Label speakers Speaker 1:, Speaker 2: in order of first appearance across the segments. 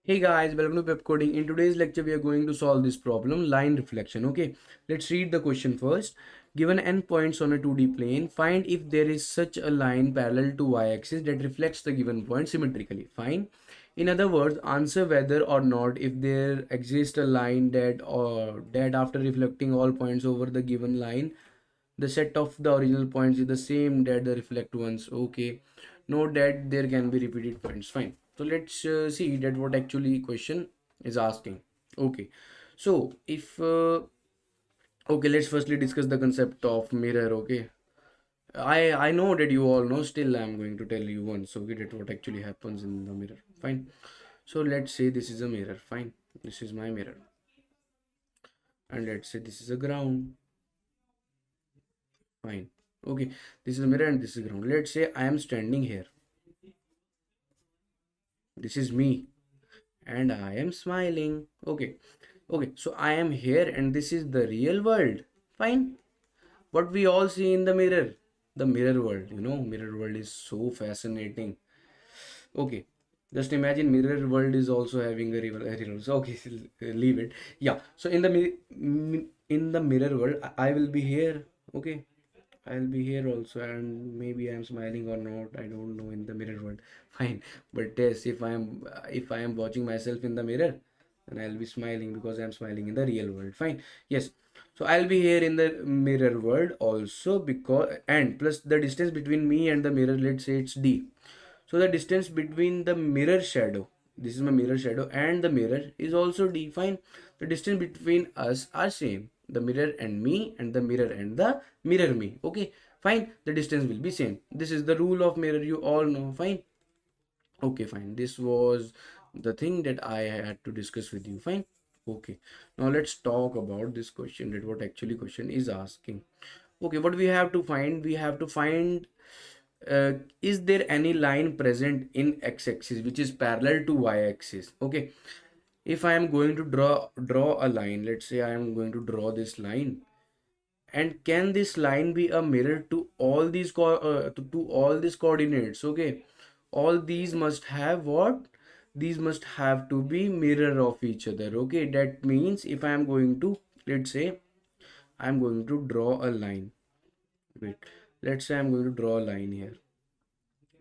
Speaker 1: Hey guys, welcome to Pepcoding. In today's lecture, we are going to solve this problem, line reflection. Okay, let's read the question first. Given n points on a 2D plane, find if there is such a line parallel to y-axis that reflects the given point symmetrically. Fine. In other words, answer whether or not if there exists a line that after reflecting all points over the given line, the set of the original points is the same that the reflect ones. Okay, note that there can be repeated points. Fine, so let's see that what actually question is asking. Okay, so if okay, let's firstly discuss the concept of mirror. Okay, I know that you all know, still I'm going to tell you once. Okay, that what actually happens in the mirror. Fine, so let's say this is a mirror. Fine, this is my mirror, and let's say this is a ground. Fine. Okay, this is a mirror and this is ground. Let's say I am standing here. This is me and I am smiling. Okay. Okay, so I am here and this is the real world. Fine. What we all see in the mirror. The mirror world. Mirror world is so fascinating. Okay. Just imagine mirror world is also having a river. So okay, leave it. Yeah. So in the in the mirror world, I will be here. Okay. I'll be here also, and maybe I'm smiling or not. I don't know in the mirror world. Fine, but yes, if I am watching myself in the mirror, then I'll be smiling because I'm smiling in the real world. Fine, yes. So I'll be here in the mirror world also because and plus the distance between me and the mirror. Let's say it's d. So the distance between the mirror shadow, this is my mirror shadow, and the mirror is also d. Fine. The distance between us are same. The mirror and me and the mirror and the mirror me. Okay. Fine. The distance will be same. This is the rule of mirror. You all know. Fine. Okay. Fine. This was the thing that I had to discuss with you. Fine. Okay. Now let's talk about this question. That what actually question is asking. Okay. What we have to find? We have to find is there any line present in x-axis which is parallel to y-axis. Okay, if I am going to draw a line, let's say I am going to draw this line, and can this line be a mirror to all these to all these coordinates. Okay, all these must have what, these must have to be mirror of each other. Okay, that means if I am going to, let's say I am going to draw a line. Wait, let's say I'm going to draw a line here.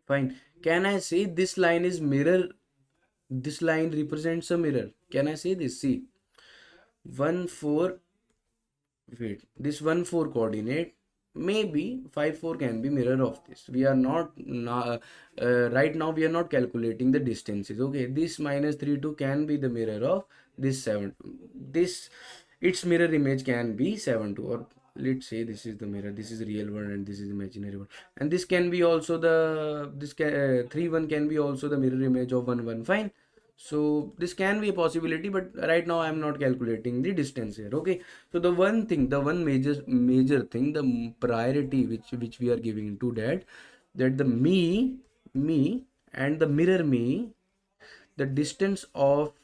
Speaker 1: Fine. Can I say this line is mirror? This line represents a mirror. Can I say this? See, 1 4. Wait, this 1 4 coordinate, maybe 5 4 can be mirror of this. We are not right now. We are not calculating the distances. Okay, this minus 3 2 can be the mirror of this 7. This its mirror image can be 7 2, or let's say this is the mirror, this is real one and this is imaginary one, and this can be also the 3 1 can be also the mirror image of 1 1. Fine, so this can be a possibility, but right now I am not calculating the distance here. Okay, so the one thing, the one major thing, the priority which we are giving to that the me and the mirror me, the distance of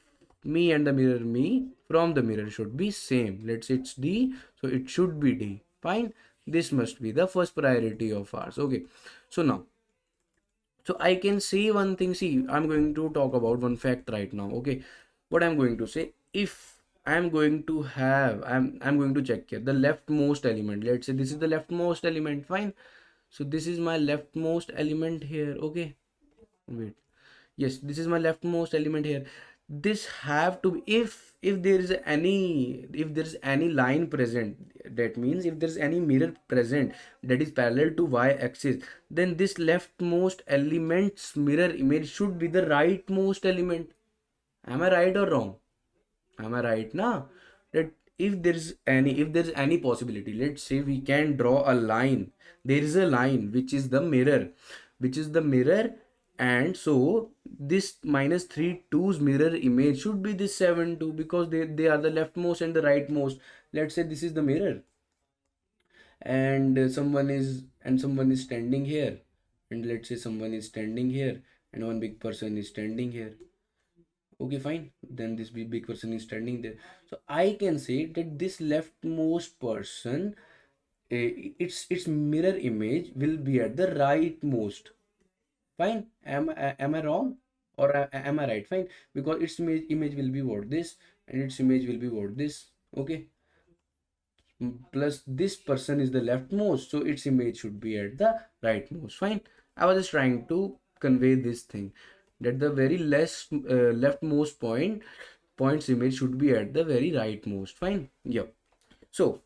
Speaker 1: me and the mirror me from the mirror should be same. Let's say it's d, so it should be d. Fine, this must be the first priority of ours. Okay, so now, so I can say one thing. See, I'm going to talk about one fact right now. Okay, what I'm going to say, if I'm going to have, I'm going to check here the leftmost element. Let's say this is the leftmost element. Fine, so this is my leftmost element here. Okay, wait, yes, this is my leftmost element here. This have to be, if there is any, if there is any line present, that means if there is any mirror present that is parallel to y-axis, then this leftmost element's mirror image should be the rightmost element. Am I right or wrong? Am I right now? That if there is any possibility, let's say we can draw a line. There is a line which is the mirror, and so this minus 3 2's mirror image should be this 7 2, because they are the leftmost and the rightmost. Let's say this is the mirror, and someone is standing here, and let's say someone is standing here, and one big person is standing here. Okay, fine, then this big person is standing there, so I can say that this leftmost person, its mirror image will be at the rightmost. Fine, am I wrong or am I right? Fine, because its image will be what, this, and its image will be what, this. Okay, plus this person is the leftmost, so its image should be at the rightmost. Fine, I was just trying to convey this thing, that the very less leftmost point's image should be at the very rightmost. Fine, yeah. So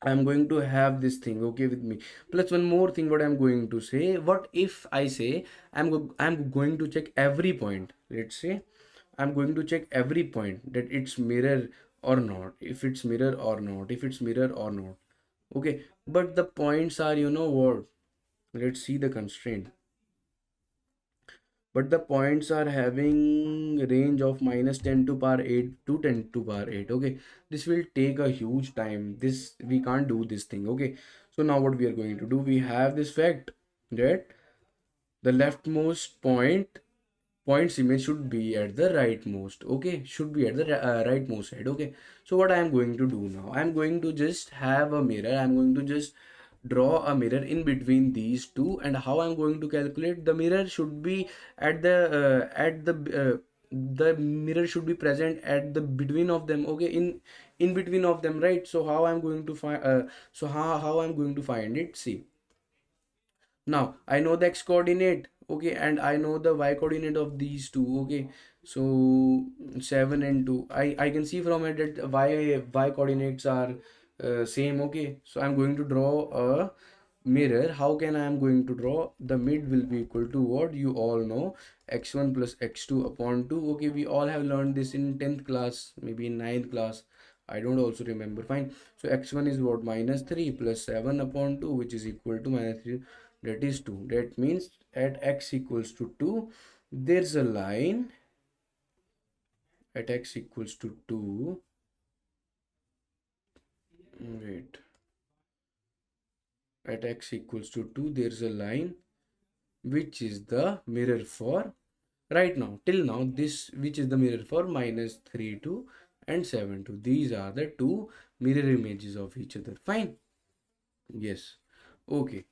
Speaker 1: I'm going to have this thing, okay, with me. Plus one more thing, what I'm going to say. What if I say I'm going to check every point? Let's say I'm going to check every point that it's mirror or not. If it's mirror or not. If it's mirror or not. Okay, but the points are, you know what? Let's see the constraint. But the points are having range of minus 10 to power 8 to 10 to power 8. Okay, this will take a huge time. This, we can't do this thing. Okay, so now what we are going to do, we have this fact that the leftmost points image should be at the rightmost. Okay, should be at the rightmost side. Okay, so what I am going to do now, I am going to just have a mirror. I am going to just draw a mirror in between these two. And how I'm going to calculate, the mirror should be the mirror should be present at the between of them. Okay, in between of them, right? So how I'm going to find how I'm going to find it. See, now I know the x coordinate, okay, and I know the y coordinate of these two. Okay, so 7 and 2, I can see from it that y coordinates are same. Okay, so I'm going to draw a mirror. How can I am going to draw? The mid will be equal to what, you all know, x1 plus x2 upon 2. Okay, we all have learned this in 10th class, maybe in 9th class, I don't also remember. Fine, so x1 is what, minus 3 plus 7 upon 2, which is equal to minus 3, that is 2. That means at x equals to 2, there's a line at x equals to 2. Wait, at x equals to 2, there's a line which is the mirror for right now, till now, this, which is the mirror for minus 3 2 and 7 2. These are the two mirror images of each other. Fine, yes, okay.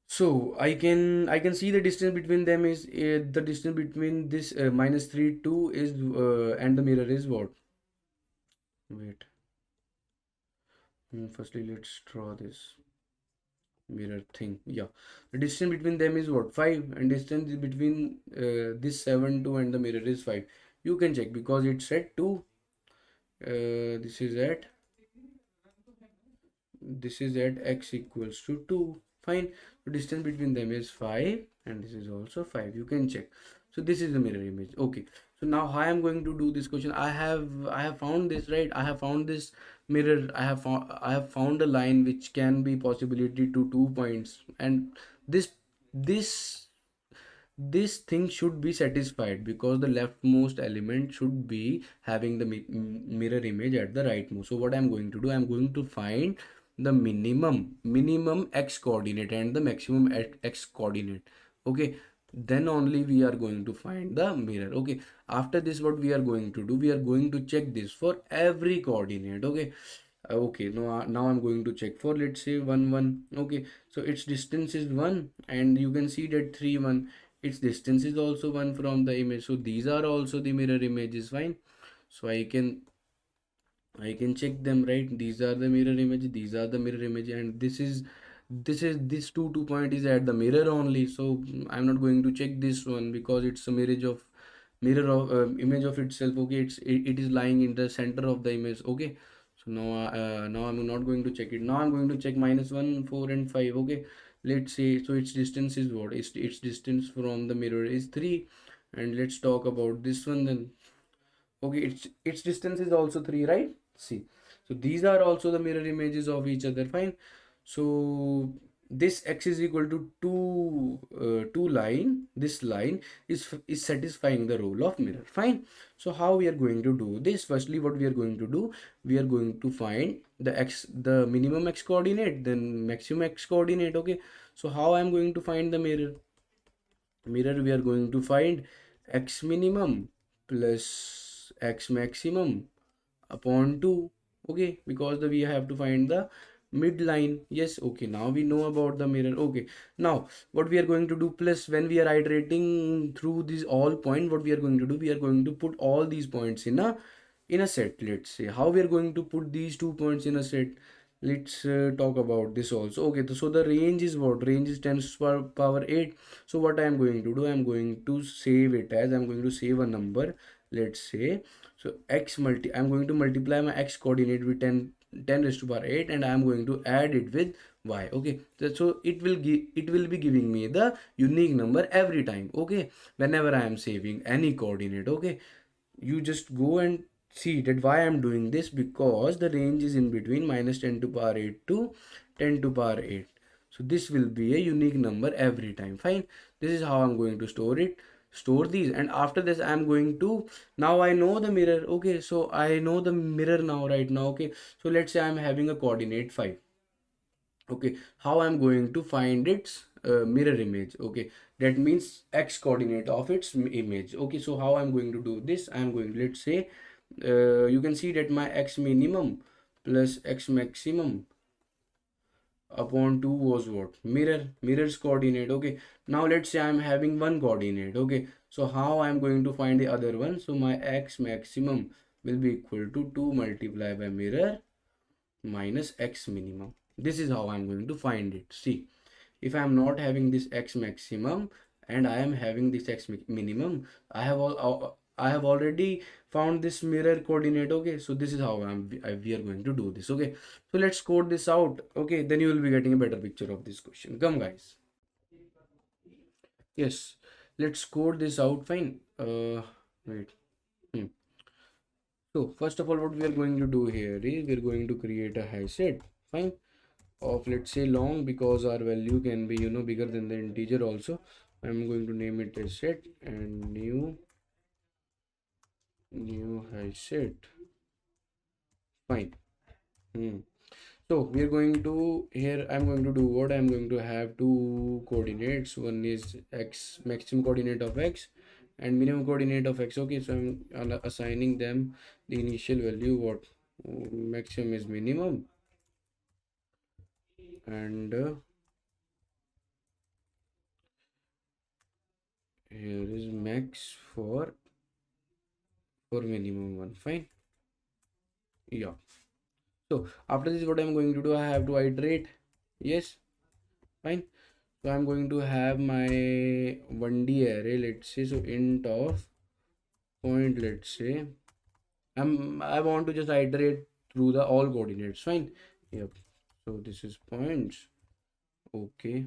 Speaker 1: So I can see the distance between them is the distance between this minus 3 2 is and the mirror is what? Wait, firstly let's draw this mirror thing. Yeah, the distance between them is what, 5, and distance between this 7 2 and the mirror is 5. You can check because it's at 2. This is at x equals to 2. Fine, the distance between them is 5, and this is also 5. You can check. So this is the mirror image. Okay, so now how I am going to do this question, I have found this, right? I have found this mirror. I have found a line which can be possibility to 2 points, and this this thing should be satisfied because the leftmost element should be having the mirror image at the rightmost. So what I'm going to do, I'm going to find the minimum x coordinate and the maximum x coordinate. Okay, then only we are going to find the mirror. Okay, after this, what we are going to do, we are going to check this for every coordinate. Okay, okay, now I'm going to check for, let's say, 1 1. Okay, so its distance is 1, and you can see that 3 1, its distance is also 1 from the image. So these are also the mirror images. Fine, so I can check them, right? These are the mirror image, these are the mirror image, and this 2 point is at the mirror only. So I'm not going to check this one because it's a mirror of image of itself. Okay, it is lying in the center of the image. Okay, so now I'm not going to check it. Now I'm going to check minus 1 4 and 5. Okay, let's say, so its distance is what, its distance from the mirror is 3. And let's talk about this one then. Okay, its distance is also 3, right? See, so these are also the mirror images of each other. Fine, so this x is equal to 2 line, this line is satisfying the role of mirror. Fine, so how we are going to do this? Firstly, what we are going to do, we are going to find the minimum x coordinate, then maximum x coordinate. Okay, so how I'm going to find the mirror, we are going to find x minimum plus x maximum upon 2. Okay, because we have to find the midline. Yes, okay, now we know about the mirror. Okay, now what we are going to do, plus when we are iterating through these all point, what we are going to do, we are going to put all these points in a set. Let's say how we are going to put these 2 points in a set. Let's talk about this also. Okay, so the range is what? Range is 10 to the power 8. So what I am going to do, I am going to save it as, I am going to save a number. Let's say, so x multi, I am going to multiply my x coordinate with 10 raised to power 8, and I am going to add it with y. Okay, so it will be giving me the unique number every time. Okay, whenever I am saving any coordinate. Okay, you just go and see that why I'm doing this, because the range is in between minus 10 to power 8 to 10 to power 8. So this will be a unique number every time. Fine, this is how I'm going to store these. And after this I'm going to, now I know the mirror. Okay, so I know the mirror now, right now. Okay, so let's say I'm having a coordinate 5. Okay, how I'm going to find its mirror image? Okay, that means x coordinate of its image. Okay, so how I'm going to do this, I'm going, let's say, you can see that my x minimum plus x maximum upon 2 was what? Mirror's coordinate. Okay, now let's say I'm having one coordinate. Okay, so how I'm going to find the other one? So my x maximum will be equal to 2 multiplied by mirror minus x minimum. This is how I'm going to find it. See, if I am not having this x maximum and I am having this x minimum, I have already found this mirror coordinate. Okay, so this is how we are going to do this. Okay, so let's code this out. Okay, then you will be getting a better picture of this question. Come guys. Yes, let's code this out. Fine. Wait. Hmm. So first of all, what we are going to do here is we are going to create a hash set. Fine, of let's say long, because our value can be bigger than the integer also. I'm going to name it as set and new hash set. Fine. Hmm. So we are going to, here I'm going to do what, I'm going to have two coordinates. One is x maximum coordinate of x and minimum coordinate of x. Okay, so I'm assigning them the initial value what, maximum is minimum, and here is max for minimum one. Fine. Yeah, so after this what I'm going to do, I have to iterate. Yes, fine. So I'm going to have my 1D array, let's say, so int of point, let's say I want to just iterate through the all coordinates. Fine. Yep, so this is points. Okay,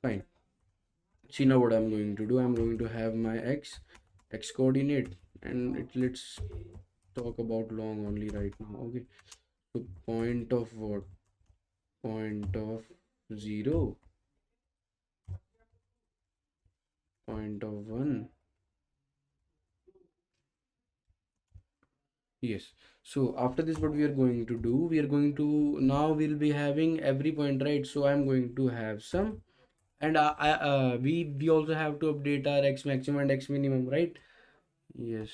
Speaker 1: fine. See, now what I'm going to do, I'm going to have my x coordinate, and let's talk about long only right now. Okay, so point of what, point of 0, point of 1. Yes, so after this what we are going to do, we are going to, now we'll be having every point, right? So I'm going to have some, and we also have to update our x maximum and x minimum, right? Yes,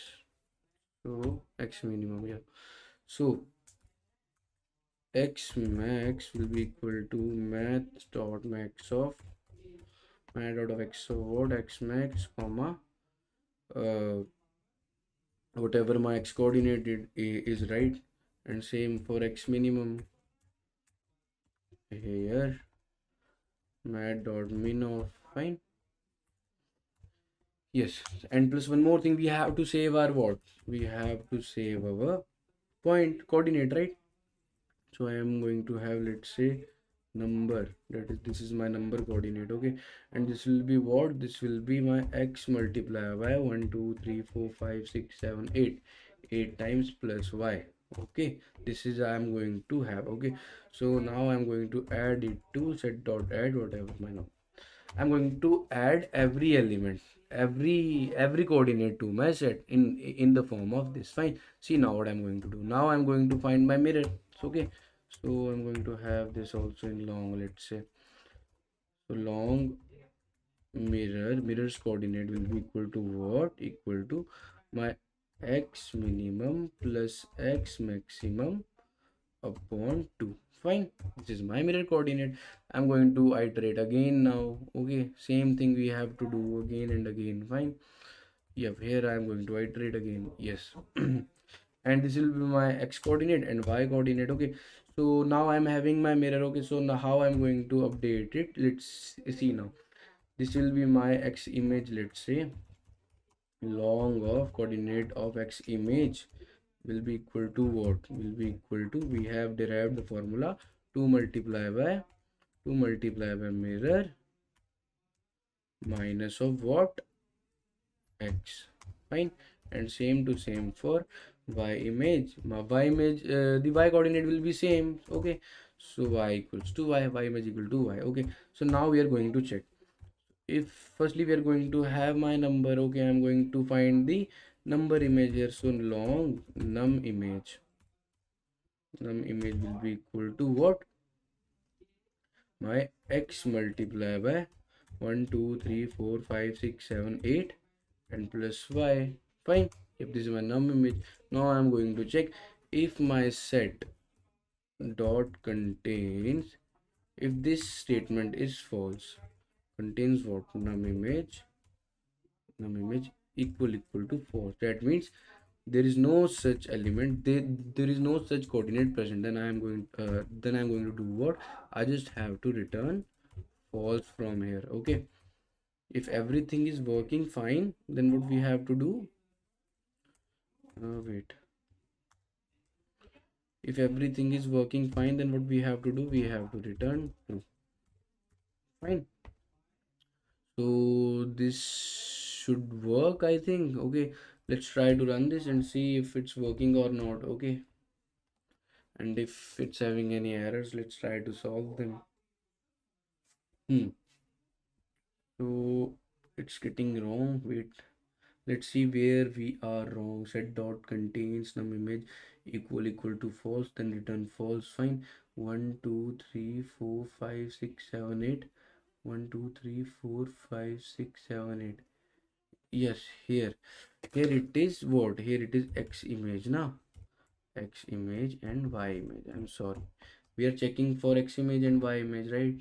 Speaker 1: so x minimum, yeah. So x max will be equal to math dot max of math dot of x of what, x max comma uh whatever my x coordinate is, right? And same for x minimum, here mat dot min of. Fine. Yes, and plus one more thing, we have to save our what, we have to save our point coordinate, right? So I am going to have, let's say, number, that is, this is my number coordinate. Okay, and this will be what, this will be my x multiplied by 1 2 3 4 5 6 7 8, 8 times plus y. Okay, this is I am going to have. Okay, so now I'm going to add it to set dot add whatever my number. I'm going to add every element, every coordinate to my set in the form of this. Fine. See, now what I'm going to do, now I'm going to find my mirror. Okay, so I'm going to have this also in long, let's say, so long mirror's coordinate will be equal to what, equal to my x minimum plus x maximum upon 2. Fine, this is my mirror coordinate. I'm going to iterate again now. Okay, same thing we have to do again and again. Fine. Yep, here I'm going to iterate again. Yes. And this will be my x coordinate and y coordinate. Okay, so now I'm having my mirror. Okay, so now how I'm going to update it, let's see now. This will be my x image. Let's say long of coordinate of x image will be equal to what? Will be equal to, we have derived the formula 2 multiply by mirror minus of what? X. Fine. And same to same for y image. Y image, the y coordinate will be same. Okay, so y equals to y image equal to y. Okay, so now we are going to check. If firstly we are going to have my number. Okay, I'm going to find the number image here. So long num image will be equal to what? My x multiply by 1 2 3 4 5 6 7 8 and plus y. Fine. If this is my num image, now I'm going to check if my set dot contains, if this statement is false, contains what? Num image equal to false. That means there is no such element, there is no such coordinate present. Then I'm going to do what? I just have to return false from here. Okay, if everything is working fine, then what we have to do, wait, if everything is working fine, then what we have to do, we have to return true. Fine, so this should work, I think. Okay, let's try to run this and see if it's working or not. Okay, and if it's having any errors, let's try to solve them. So it's getting wrong. Wait, let's see where we are wrong. Set dot contains num image equal to false, then return false. Fine. 1 2 3 4 5 6 7 8. 1 2 3 4 5 6 7 8. Yes, here it is. What? Here it is x image now. X image and y image. I'm sorry, we are checking for x image and y image, right?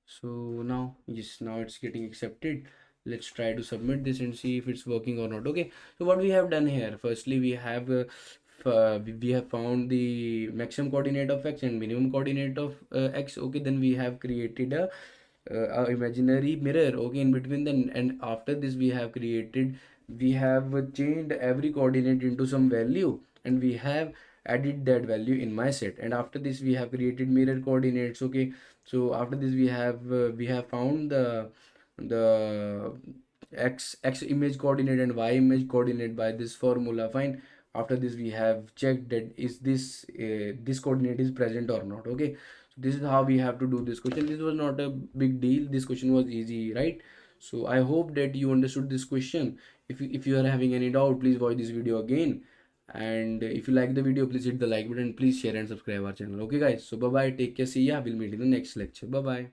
Speaker 1: So now, yes, now it's getting accepted. Let's try to submit this and see if it's working or not. Okay, so what we have done here, firstly we have we have found the maximum coordinate of x and minimum coordinate of x. Okay, then we have created a imaginary mirror, okay, in between them. And after this we have changed every coordinate into some value, and we have added that value in my set. And after this we have created mirror coordinates. Okay, so after this we have found the x image coordinate and y image coordinate by this formula. Fine, after this we have checked that is this coordinate is present or not. Okay, so this is how we have to do this question. This was not a big deal, this question was easy, right? So I hope that you understood this question. If you are having any doubt, please watch this video again. And if you like the video, please hit the like button, please share and subscribe our channel. Okay guys, so bye bye, take care, see ya, we'll meet in the next lecture. Bye bye.